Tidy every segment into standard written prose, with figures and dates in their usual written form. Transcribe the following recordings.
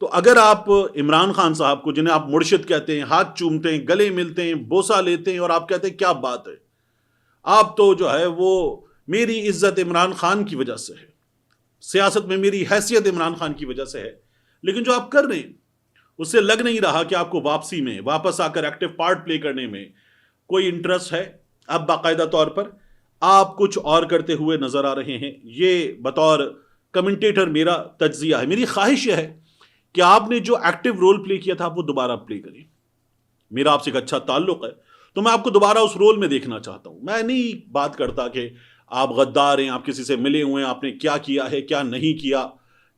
تو اگر آپ عمران خان صاحب کو، جنہیں آپ مرشد کہتے ہیں، ہاتھ چومتے ہیں، گلے ملتے ہیں، بوسہ لیتے ہیں اور آپ کہتے ہیں کیا بات ہے، آپ تو جو ہے وہ میری عزت عمران خان کی وجہ سے ہے، سیاست میں میری حیثیت عمران خان کی وجہ سے ہے، لیکن جو آپ کر رہے ہیں اس سے لگ نہیں رہا کہ آپ کو واپسی میں، واپس آ کر ایکٹیو پارٹ پلے کرنے میں کوئی انٹرسٹ ہے. اب باقاعدہ طور پر آپ کچھ اور کرتے ہوئے نظر آ رہے ہیں. یہ بطور کمنٹیٹر میرا تجزیہ ہے. میری خواہش یہ ہے کہ آپ نے جو ایکٹیو رول پلے کیا تھا آپ وہ دوبارہ پلے کریں. میرا آپ سے ایک اچھا تعلق ہے تو میں آپ کو دوبارہ اس رول میں دیکھنا چاہتا ہوں. میں نہیں بات کرتا کہ آپ غدار ہیں، آپ کسی سے ملے ہوئے ہیں، آپ نے کیا کیا ہے کیا نہیں کیا.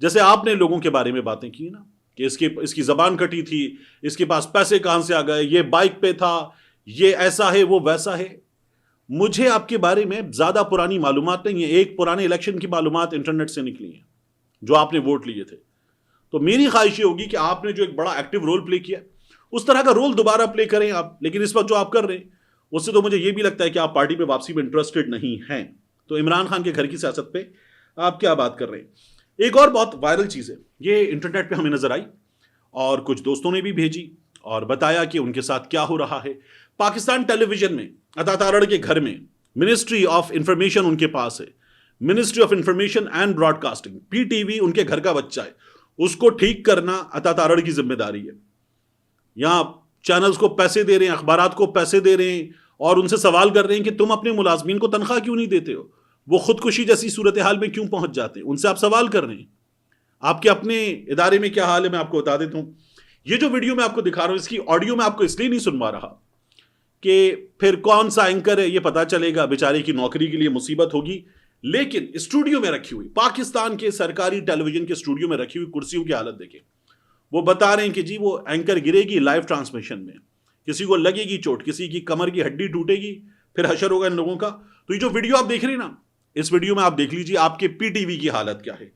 جیسے آپ نے لوگوں کے بارے میں باتیں کی نا کہ اس کی زبان کٹی تھی، اس کے پاس پیسے کہاں سے آ گئے، یہ بائک پہ تھا، یہ ایسا ہے وہ ویسا ہے. مجھے آپ کے بارے میں زیادہ پرانی معلومات نہیں ہے. ایک پرانے الیکشن کی معلومات انٹرنیٹ سے نکلی ہیں جو آپ نے ووٹ لیے تھے. تو میری خواہش یہ ہوگی کہ آپ نے جو ایک بڑا ایکٹیو رول پلے کیا اس طرح کا رول دوبارہ پلے کریں آپ. لیکن اس وقت جو آپ کر رہے ہیں اس سے تو مجھے یہ بھی لگتا ہے کہ آپ پارٹی پہ واپسی میں انٹرسٹڈ نہیں ہیں. تو عمران خان کے گھر کی سیاست پہ آپ کیا بات کر رہے ہیں. ایک اور بہت وائرل چیز ہے، یہ انٹرنیٹ پہ ہمیں نظر آئی اور کچھ دوستوں نے بھی بھیجی اور بتایا کہ ان کے ساتھ کیا ہو رہا ہے. پاکستان ٹیلی ویژن میں عطا تارڑ کے گھر میں منسٹری آف انفارمیشن ان کے پاس ہے، ministry of information and broadcasting, P T V ان کے گھر کا بچہ ہے. اس کو ٹھیک کرنا عطا تارڑ کی ذمہ داری ہے. یہاں چینلز کو پیسے دے رہے ہیں، اخبارات کو پیسے دے رہے ہیں اور ان سے سوال کر رہے ہیں کہ تم اپنے ملازمین کو تنخواہ کیوں نہیں دیتے ہو، وہ خودکشی جیسی صورتحال میں کیوں پہنچ جاتے ہیں. ان سے آپ سوال کر رہے ہیں. آپ کے اپنے ادارے میں کیا حال ہے میں آپ کو بتا دیتا ہوں. یہ جو ویڈیو میں آپ کو دکھا رہا ہوں اس کی آڈیو میں آپ کو اس لیے نہیں سنوا رہا کہ پھر کون سا اینکر ہے یہ پتا چلے گا، بیچارے کی نوکری کے لیے مصیبت ہوگی. لیکن اسٹوڈیو میں رکھی ہوئی پاکستان کے سرکاری ٹیلی ویژن کے اسٹوڈیو میں رکھی ہوئی کرسیوں کی حالت دیکھیں. وہ بتا رہے ہیں کہ جی وہ اینکر گرے گی لائیو ٹرانسمیشن میں، کسی کو لگے گی چوٹ، کسی کی کمر کی ہڈی ٹوٹے گی، پھر حشر ہوگا ان لوگوں کا. تو یہ جو ویڈیو آپ دیکھ رہے ہیں نا، اس ویڈیو میں آپ دیکھ لیجیے آپ کے پی ٹی وی کی حالت کیا ہے.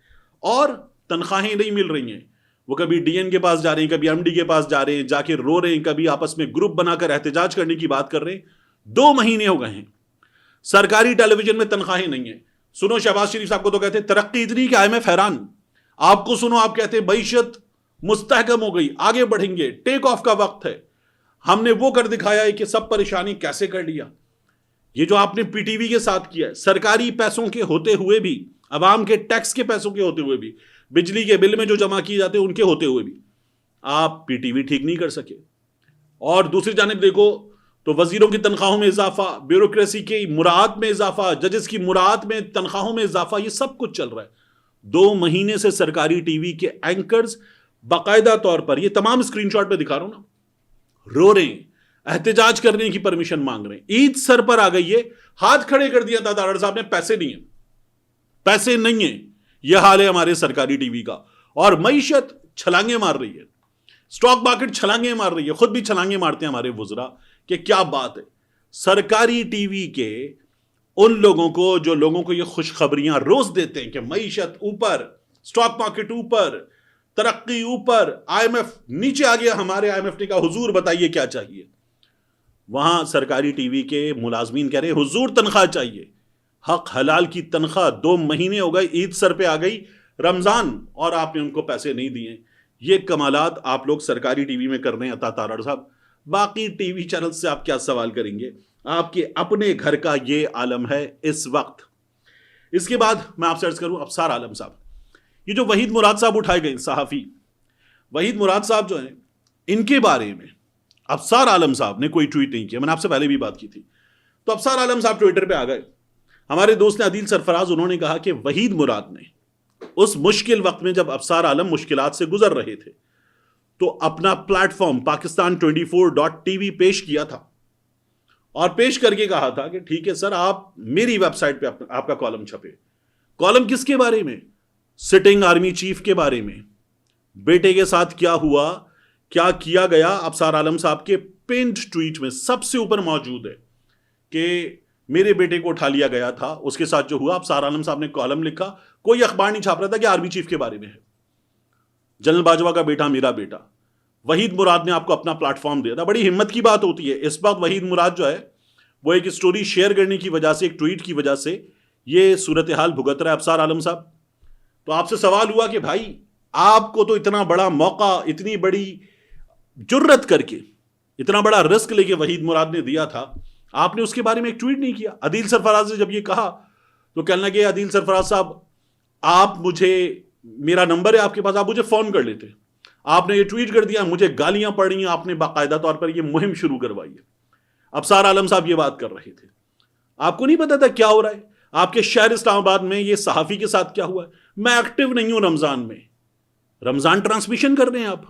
اور تنخواہیں نہیں مل رہی ہیں. وہ کبھی ڈی این کے پاس جا رہے ہیں، کبھی ایم ڈی کے پاس جا رہے ہیں، جا کے رو رہے ہیں، کبھی آپس میں گروپ بنا کر احتجاج کرنے کی بات کر رہے ہیں. 2 مہینے ہو گئے ہیں سرکاری ٹیلی ویژن میں تنخواہیں نہیں ہیں. سنو شہباز شریف صاحب کو تو کہتے ہیں ترقی اتنی کہ آئی ایم ایف حیران. آپ کو سنو آپ کہتے ہیں معیشت مستحکم ہو گئی، آگے بڑھیں گے، ٹیک آف کا وقت ہے. ہم نے وہ کر دکھایا ہے کہ سب پریشانی کیسے کر لیا. یہ جو آپ نے پی ٹی وی کے ساتھ کیا ہے، سرکاری پیسوں کے ہوتے ہوئے بھی، عوام کے ٹیکس کے پیسوں کے ہوتے ہوئے بھی، بجلی کے بل میں جو جمع کیے جاتے ہیں ان کے ہوتے ہوئے بھی آپ پی ٹی وی ٹھیک نہیں کر سکے. اور دوسری جانب دیکھو تو وزیروں کی تنخواہوں میں اضافہ، بیوروکریسی کی مراعات میں اضافہ، ججز کی مراعات میں تنخواہوں میں اضافہ، یہ سب کچھ چل رہا ہے. 2 مہینے سے سرکاری ٹی وی کے اینکرز باقاعدہ طور پر، یہ تمام اسکرین شاٹ پہ دکھا رہا ہوں نا، رو رہے ہیں، احتجاج کرنے کی پرمیشن مانگ رہے ہیں. عید سر پر آ گئی ہے، ہاتھ کھڑے کر دیا تھا تارڑ صاحب نے، پیسے نہیں ہیں، پیسے نہیں ہیں. یہ حال ہے ہمارے سرکاری ٹی وی کا. اور معیشت چھلانگیں مار رہی ہے، سٹاک مارکیٹ چھلانگیں مار رہی ہے، خود بھی چھلانگیں مارتے ہیں ہمارے وزراء کہ کیا بات ہے. سرکاری ٹی وی کے ان لوگوں کو جو لوگوں کو یہ خوشخبریاں روز دیتے ہیں کہ معیشت اوپر، سٹاک مارکیٹ اوپر، ترقی اوپر، آئی ایم ایف نیچے آ گیا، ہمارے آئی ایم ایف نے کہا حضور بتائیے کیا چاہیے. وہاں سرکاری ٹی وی کے ملازمین کہہ رہے ہیں حضور تنخواہ چاہیے، حق حلال کی تنخواہ. 2 مہینے ہو گئے، عید سر پہ آ گئی، رمضان، اور آپ نے ان کو پیسے نہیں دیے. یہ کمالات آپ لوگ سرکاری ٹی وی میں کر رہے ہیں عطا تارڑ صاحب. باقی ٹی وی چینل سے آپ کیا سوال کریں گے؟ آپ کے اپنے گھر کا یہ عالم ہے اس وقت. اس کے بعد میں آپ سے عرض کروں افسار عالم صاحب، یہ جو وحید مراد صاحب اٹھائے گئے صحافی، وحید مراد صاحب جو ہیں، ان کے بارے میں افسار عالم صاحب نے کوئی ٹویٹ نہیں کیا. میں نے آپ سے پہلے بھی بات کی تھی. تو افسار عالم صاحب ٹویٹر پہ آ گئے. ہمارے دوست نے عدیل سرفراز، انہوں نے کہا کہ وحید مراد نے اس مشکل وقت میں جب افسار عالم مشکلات سے گزر رہے تھے تو اپنا پلیٹ فارم پاکستان 24.tv پیش کیا تھا اور پیش کر کے کہا تھا کہ ٹھیک ہے سر، آپ میری ویب سائٹ پہ آپ کا کالم چھپے. کالم کس کے بارے میں؟ سٹنگ آرمی چیف کے بارے میں. بیٹے کے ساتھ کیا ہوا، کیا کیا گیا. افسار عالم صاحب کے پینٹ ٹویٹ میں سب سے اوپر موجود ہے کہ میرے بیٹے کو اٹھا لیا گیا تھا، اس کے ساتھ جو ہوا. افسار عالم صاحب نے کالم لکھا، کوئی اخبار نہیں چھاپ رہا تھا کہ آرمی چیف کے بارے میں ہے. جنرل باجوہ کا بیٹا میرا بیٹا. وحید مراد نے آپ کو اپنا پلیٹ فارم دیا تھا. بڑی ہمت کی بات ہوتی ہے. اس وقت وحید مراد جو ہے وہ ایک سٹوری شیئر کرنے کی وجہ سے، ایک ٹویٹ کی وجہ سے یہ صورتحال بھگت رہا ہے افسار عالم صاحب. تو آپ سے سوال ہوا کہ بھائی آپ کو تو اتنا بڑا موقع، اتنی بڑی جرت کر کے، اتنا بڑا رسک لے کے وحید مراد نے دیا تھا، آپ نے اس کے بارے میں ایک ٹویٹ نہیں کیا. عدیل سرفراز نے جب یہ کہا تو کہنے لگے عدیل سرفراز صاحب آپ مجھے، میرا نمبر ہے آپ کے پاس، آپ مجھے فون کر لیتے. آپ نے یہ ٹویٹ کر دیا، مجھے گالیاں پڑ رہی ہیں، آپ نے باقاعدہ طور پر یہ مہم شروع کروائی ہے. ابصار عالم صاحب یہ بات کر رہے تھے، آپ کو نہیں پتا تھا کیا ہو رہا ہے. آپ کے شہر اسلام آباد میں یہ صحافی کے ساتھ کیا ہوا ہے. میں ایکٹیو نہیں ہوں رمضان میں، رمضان ٹرانسمیشن کر رہے ہیں آپ،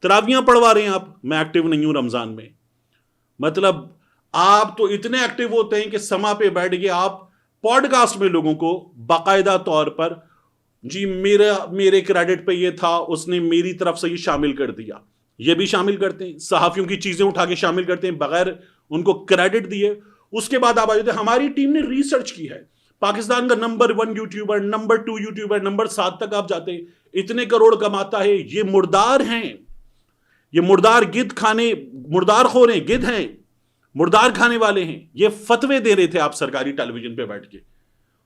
تراویاں پڑھوا رہے ہیں آپ، میں ایکٹیو نہیں ہوں رمضان میں. مطلب آپ تو اتنے ایکٹیو ہوتے ہیں کہ سما پہ بیٹھ کے آپ پوڈ کاسٹ میں لوگوں کو باقاعدہ طور پر، جی میرے کریڈٹ پہ یہ تھا، اس نے میری طرف سے یہ شامل کر دیا. یہ بھی شامل کرتے ہیں، صحافیوں کی چیزیں اٹھا کے شامل کرتے ہیں بغیر ان کو کریڈٹ دیے. اس کے بعد آپ آ جاتے ہیں ہماری ٹیم نے ریسرچ کی ہے، پاکستان کا number 1 YouTuber, number 2 YouTuber, number 7 تک آپ جاتے ہیں، اتنے کروڑ کماتا ہے. یہ مردار ہیں، یہ مردار گد کھانے، مردار خور ہیں، گد ہیں، مردار کھانے والے ہیں. یہ فتوے دے رہے تھے آپ سرکاری ٹیلی ویژن پہ بیٹھ کے.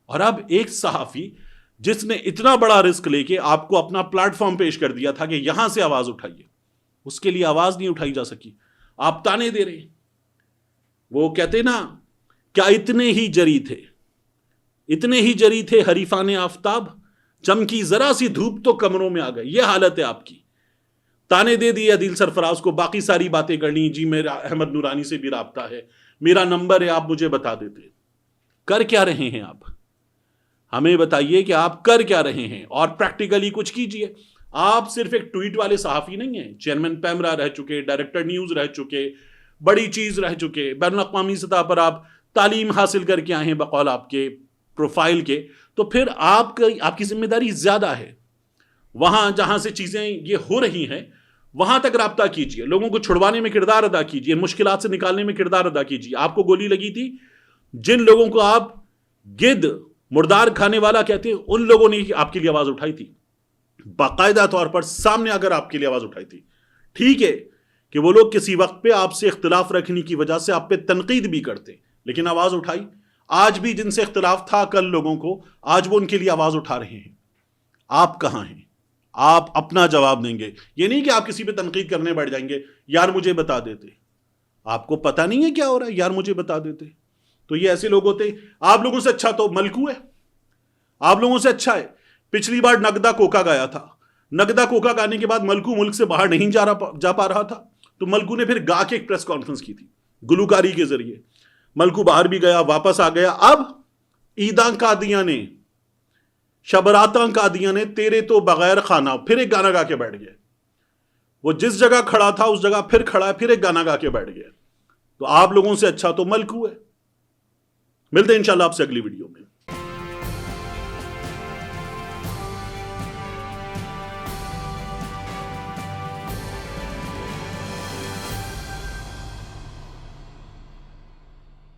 اور اب ایک صحافی جس نے اتنا بڑا رسک لے کے آپ کو اپنا پلیٹ فارم پیش کر دیا تھا کہ یہاں سے آواز اٹھائیے، اس کے لیے آواز نہیں اٹھائی جا سکی. آپ تانے دے رہے ہیں. وہ کہتے نا کیا اتنے ہی جری تھے، اتنے ہی جری تھے حریفان آفتاب، چمکی ذرا سی دھوپ تو کمروں میں آ گئے. یہ حالت ہے آپ کی. تانے دے دیے عدیل سرفراز کو، باقی ساری باتیں کر لی، جی میرا احمد نورانی سے بھی رابطہ ہے، میرا نمبر ہے، آپ مجھے بتا دیتے. کر کیا رہے ہیں آپ؟ ہمیں بتائیے کہ آپ کر کیا رہے ہیں، اور پریکٹیکلی کچھ کیجئے. آپ صرف ایک ٹویٹ والے صحافی نہیں ہیں، چیئرمین پیمرا رہ چکے، ڈائریکٹر نیوز رہ چکے، بڑی چیز رہ چکے، بین الاقوامی سطح پر آپ تعلیم حاصل کر کے آئے ہیں بقول آپ کے پروفائل کے. تو پھر آپ کی ذمہ داری زیادہ ہے. وہاں جہاں سے چیزیں یہ ہو رہی ہیں وہاں تک رابطہ کیجئے، لوگوں کو چھڑوانے میں کردار ادا کیجئے، مشکلات سے نکالنے میں کردار ادا کیجئے. آپ کو گولی لگی تھی، جن لوگوں کو آپ گد، مردار کھانے والا کہتے ہیں، ان لوگوں نے آپ کے لیے آواز اٹھائی تھی، باقاعدہ طور پر سامنے آ کر آپ کے لیے آواز اٹھائی تھی. ٹھیک ہے کہ وہ لوگ کسی وقت پہ آپ سے اختلاف رکھنے کی وجہ سے آپ پہ تنقید بھی کرتے، لیکن آواز اٹھائی. آج بھی جن سے اختلاف تھا کل لوگوں کو، آج وہ ان کے لیے آواز اٹھا رہے ہیں. آپ کہاں ہیں؟ آپ اپنا جواب دیں گے. یہ نہیں کہ آپ کسی پہ تنقید کرنے بیٹھ جائیں گے، یار مجھے بتا دیتے. آپ کو پتہ نہیں ہے کیا ہو رہا ہے، یار مجھے بتا دیتے. تو یہ ایسے لوگ ہوتے ہیں. آپ لوگوں سے اچھا تو ملکو ہے، آپ لوگوں سے اچھا ہے. پچھلی بار نگدا کوکا گایا تھا، نگدا کوکا گانے کے بعد ملکو ملک سے باہر نہیں جا پا رہا تھا، تو ملکو نے پھر گا کے ایک پریس کانفرنس کی تھی گلوکاری کے ذریعے. ملکو باہر بھی گیا، واپس آ گیا. اب عیداں قادیاں نے، شبراتاں قادیاں نے، تیرے تو بغیر خانہ، پھر ایک گانا گا کے بیٹھ گئے. وہ جس جگہ کھڑا تھا اس جگہ پھر کھڑا ہے، پھر ایک گانا گا کے بیٹھ گئے. تو آپ لوگوں سے اچھا تو ملکو ہے. ملتے ہیں انشاءاللہ آپ سے اگلی ویڈیو میں.